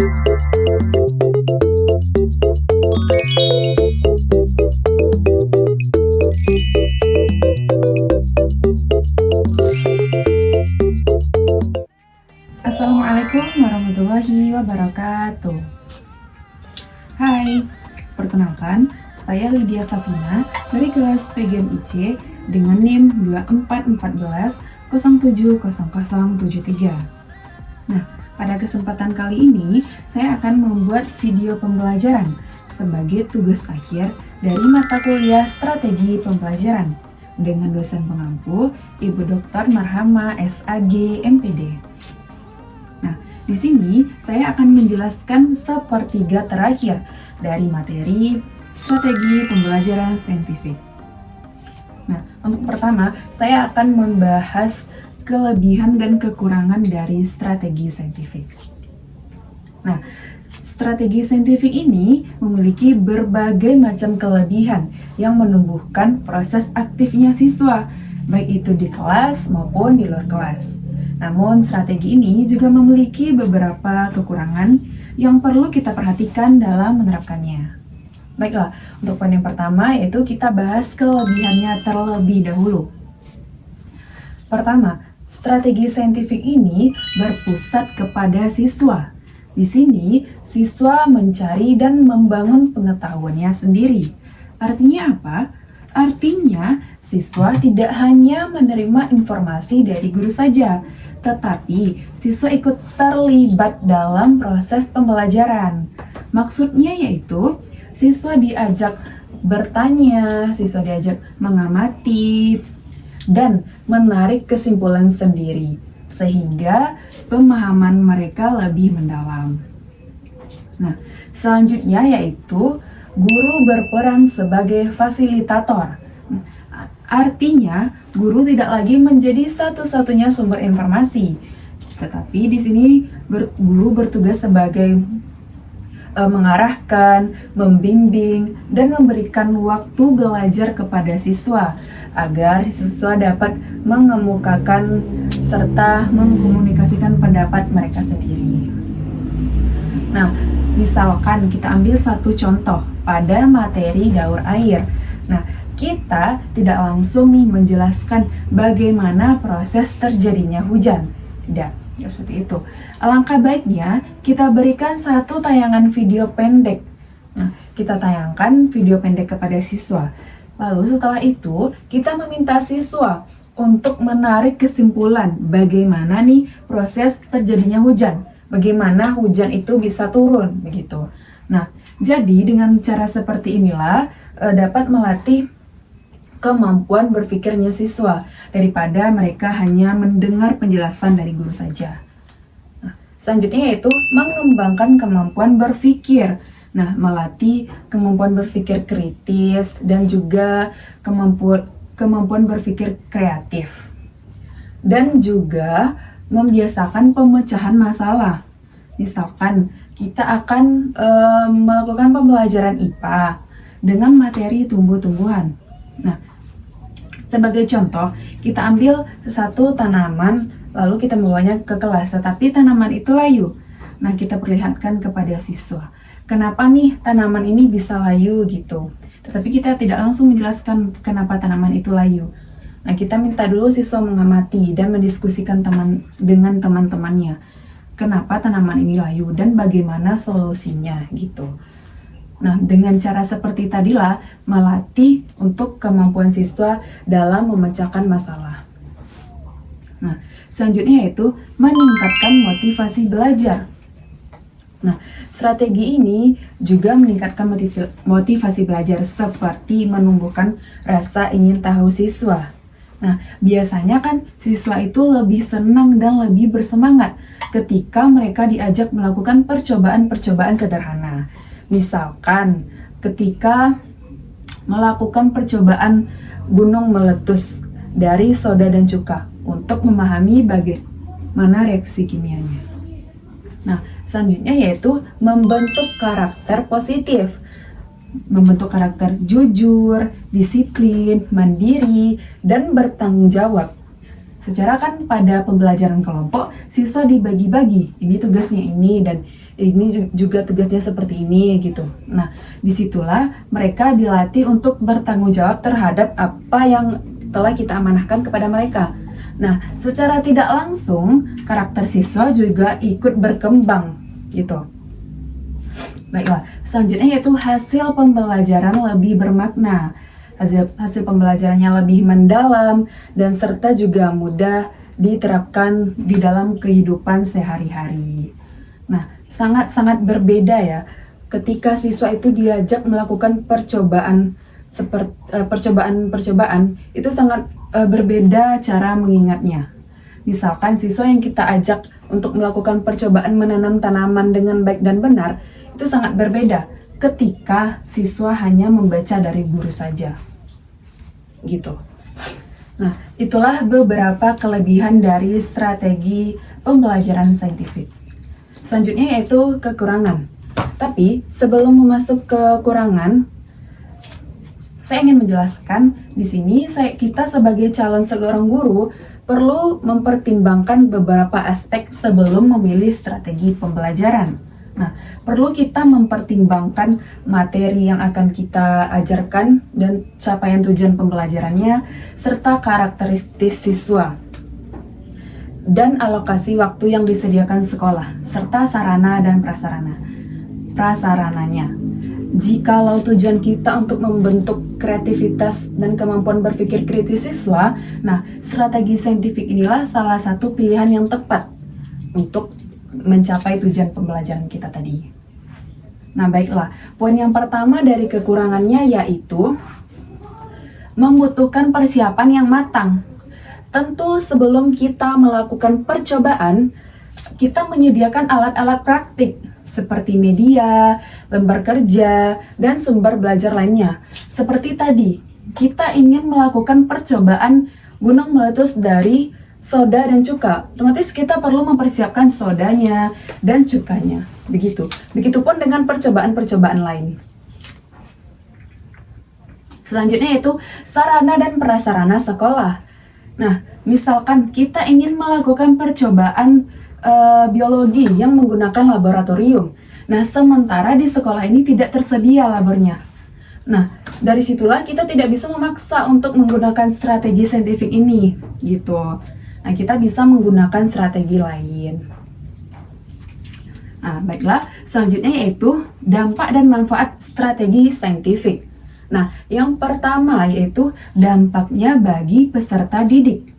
Assalamualaikum warahmatullahi wabarakatuh. Hai, perkenalkan, saya Lydia Safina dari kelas PGMIC dengan NIM 2414070073. Nah, pada kesempatan kali ini saya akan membuat video pembelajaran sebagai tugas akhir dari mata kuliah Strategi Pembelajaran dengan dosen pengampu Ibu Dr. Marhama SAG MPD. Di sini saya akan menjelaskan sepertiga terakhir dari materi strategi pembelajaran saintifik. Nah, untuk pertama, saya akan membahas kelebihan dan kekurangan dari strategi saintifik. Nah, strategi saintifik ini memiliki berbagai macam kelebihan yang menumbuhkan proses aktifnya siswa, baik itu di kelas maupun di luar kelas. Namun, strategi ini juga memiliki beberapa kekurangan yang perlu kita perhatikan dalam menerapkannya. Baiklah, untuk poin yang pertama yaitu kita bahas kelebihannya terlebih dahulu. Pertama, strategi saintifik ini berpusat kepada siswa. Di sini, siswa mencari dan membangun pengetahuannya sendiri. Artinya apa? Artinya, siswa tidak hanya menerima informasi dari guru saja, tetapi siswa ikut terlibat dalam proses pembelajaran. Maksudnya yaitu siswa diajak bertanya, siswa diajak mengamati, dan menarik kesimpulan sendiri, sehingga pemahaman mereka lebih mendalam. Nah, selanjutnya yaitu guru berperan sebagai fasilitator. Artinya, guru tidak lagi menjadi satu-satunya sumber informasi, tetapi di sini guru bertugas sebagai mengarahkan, membimbing, dan memberikan waktu belajar kepada siswa agar siswa dapat mengemukakan serta mengkomunikasikan pendapat mereka sendiri. Nah, misalkan kita ambil satu contoh pada materi daur air. Nah, kita tidak langsung menjelaskan bagaimana proses terjadinya hujan. Tidak seperti itu. Alangkah baiknya kita berikan satu tayangan video pendek. Nah, kita tayangkan video pendek kepada siswa. Lalu setelah itu, kita meminta siswa untuk menarik kesimpulan bagaimana nih proses terjadinya hujan. Bagaimana hujan itu bisa turun, begitu. Nah, jadi dengan cara seperti inilah dapat melatih kemampuan berpikirnya siswa daripada mereka hanya mendengar penjelasan dari guru saja. Nah, selanjutnya yaitu mengembangkan kemampuan berpikir. Nah, melatih kemampuan berpikir kritis dan juga kemampuan berpikir kreatif. Dan juga membiasakan pemecahan masalah. Misalkan kita akan melakukan pembelajaran IPA dengan materi tumbuh-tumbuhan. Nah, sebagai contoh, kita ambil satu tanaman, lalu kita membawanya ke kelas, tetapi tanaman itu layu. Nah, kita perlihatkan kepada siswa, kenapa nih tanaman ini bisa layu gitu. Tetapi kita tidak langsung menjelaskan kenapa tanaman itu layu. Nah, kita minta dulu siswa mengamati dan mendiskusikan dengan teman-temannya. Kenapa tanaman ini layu dan bagaimana solusinya gitu. Nah, dengan cara seperti tadilah melatih untuk kemampuan siswa dalam memecahkan masalah. Nah, selanjutnya yaitu meningkatkan motivasi belajar. Nah, strategi ini juga meningkatkan motivasi belajar seperti menumbuhkan rasa ingin tahu siswa. Nah, biasanya kan siswa itu lebih senang dan lebih bersemangat ketika mereka diajak melakukan percobaan-percobaan sederhana. Misalkan ketika melakukan percobaan gunung meletus dari soda dan cuka untuk memahami bagaimana reaksi kimianya. Nah, selanjutnya yaitu membentuk karakter positif. Membentuk karakter jujur, disiplin, mandiri, dan bertanggung jawab. secara kan pada pembelajaran kelompok siswa dibagi-bagi, ini tugasnya ini dan ini juga tugasnya seperti ini gitu. Nah, disitulah mereka dilatih untuk bertanggung jawab terhadap apa yang telah kita amanahkan kepada mereka. Nah, secara tidak langsung karakter siswa juga ikut berkembang gitu. Baiklah, selanjutnya yaitu hasil pembelajaran lebih bermakna. Hasil pembelajarannya lebih mendalam dan serta juga mudah diterapkan di dalam kehidupan sehari-hari. Nah, sangat-sangat berbeda ya ketika siswa itu diajak melakukan percobaan itu sangat berbeda cara mengingatnya. Misalkan siswa yang kita ajak untuk melakukan percobaan menanam tanaman dengan baik dan benar itu sangat berbeda ketika siswa hanya membaca dari guru saja. Gitu. Nah, itulah beberapa kelebihan dari strategi pembelajaran saintifik. Selanjutnya yaitu kekurangan. Tapi sebelum masuk ke kekurangan, saya ingin menjelaskan di sini kita sebagai calon seorang guru perlu mempertimbangkan beberapa aspek sebelum memilih strategi pembelajaran. Nah, perlu kita mempertimbangkan materi yang akan kita ajarkan dan capaian tujuan pembelajarannya, serta karakteristik siswa, dan alokasi waktu yang disediakan sekolah, serta sarana dan prasarananya. Jikalau tujuan kita untuk membentuk kreativitas dan kemampuan berpikir kritis siswa, nah strategi saintifik inilah salah satu pilihan yang tepat untuk mencapai tujuan pembelajaran kita tadi. Nah, baiklah, poin yang pertama dari kekurangannya yaitu membutuhkan persiapan yang matang. Tentu sebelum kita melakukan percobaan, kita menyediakan alat-alat praktik seperti media, lembar kerja, dan sumber belajar lainnya. Seperti tadi, kita ingin melakukan percobaan gunung meletus dari soda dan cuka, otomatis kita perlu mempersiapkan sodanya dan cukanya. Begitupun dengan percobaan-percobaan lain. Selanjutnya yaitu sarana dan prasarana sekolah. Nah, misalkan kita ingin melakukan percobaan biologi yang menggunakan laboratorium. Nah, sementara di sekolah ini tidak tersedia labornya. Nah, dari situlah kita tidak bisa memaksa untuk menggunakan strategi saintifik ini, gitu. Nah, kita bisa menggunakan strategi lain. Nah, baiklah, selanjutnya yaitu dampak dan manfaat strategi saintifik. Nah, yang pertama yaitu dampaknya bagi peserta didik.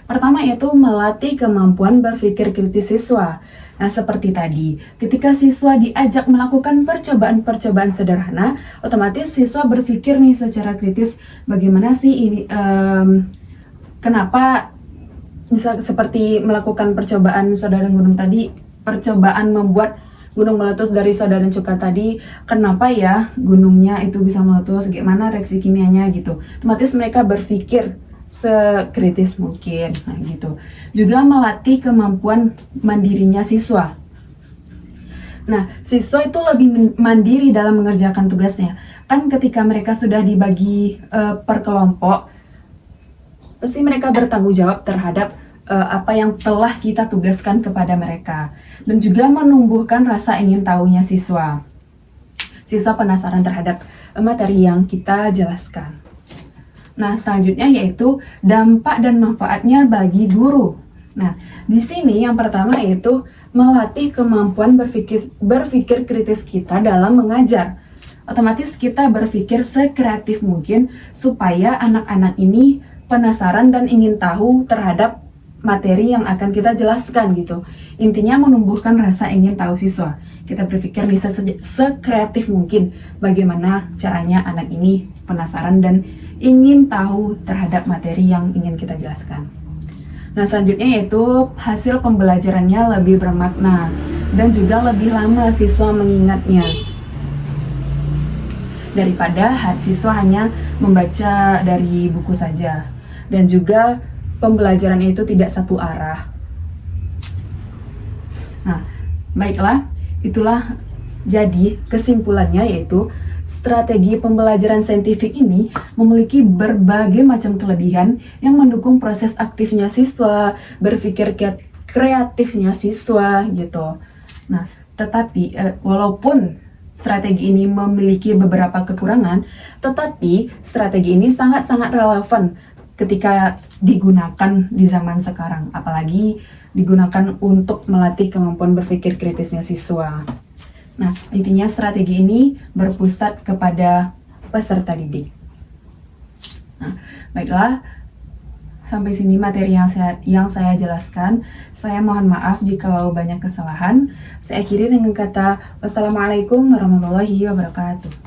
Pertama yaitu melatih kemampuan berpikir kritis siswa. Nah, seperti tadi, ketika siswa diajak melakukan percobaan-percobaan sederhana, otomatis siswa berpikir nih secara kritis, bagaimana sih ini kenapa bisa seperti melakukan percobaan soda dan gunung tadi, percobaan membuat gunung meletus dari soda dan cuka tadi, kenapa ya gunungnya itu bisa meletus, gimana reaksi kimianya gitu. Otomatis mereka berpikir sekritis mungkin, nah gitu. Juga melatih kemampuan mandirinya siswa. Nah, siswa itu lebih mandiri dalam mengerjakan tugasnya. Kan ketika mereka sudah dibagi per kelompok, pasti mereka bertanggung jawab terhadap apa yang telah kita tugaskan kepada mereka. Dan juga menumbuhkan rasa ingin tahunya siswa. Siswa penasaran terhadap materi yang kita jelaskan. Nah, selanjutnya yaitu dampak dan manfaatnya bagi guru. Nah, di sini yang pertama yaitu melatih kemampuan berpikir kritis kita dalam mengajar. Otomatis kita berpikir sekreatif mungkin supaya anak-anak ini penasaran dan ingin tahu terhadap materi yang akan kita jelaskan gitu. Intinya menumbuhkan rasa ingin tahu siswa. Kita berpikir bisa sekreatif mungkin bagaimana caranya anak ini penasaran dan ingin tahu terhadap materi yang ingin kita jelaskan. Nah, selanjutnya yaitu hasil pembelajarannya lebih bermakna dan juga lebih lama siswa mengingatnya daripada siswa hanya membaca dari buku saja. Dan juga pembelajaran itu tidak satu arah. Nah, baiklah, itulah jadi kesimpulannya yaitu Strategi pembelajaran saintifik ini memiliki berbagai macam kelebihan yang mendukung proses aktifnya siswa, berpikir kreatifnya siswa gitu. Nah, tetapi walaupun strategi ini memiliki beberapa kekurangan, tetapi strategi ini sangat-sangat relevan ketika digunakan di zaman sekarang, apalagi digunakan untuk melatih kemampuan berpikir kritisnya siswa. Nah, intinya strategi ini berpusat kepada peserta didik. Nah, baiklah, sampai sini materi yang saya jelaskan. Saya mohon maaf jikalau banyak kesalahan. Saya akhiri dengan kata wassalamualaikum warahmatullahi wabarakatuh.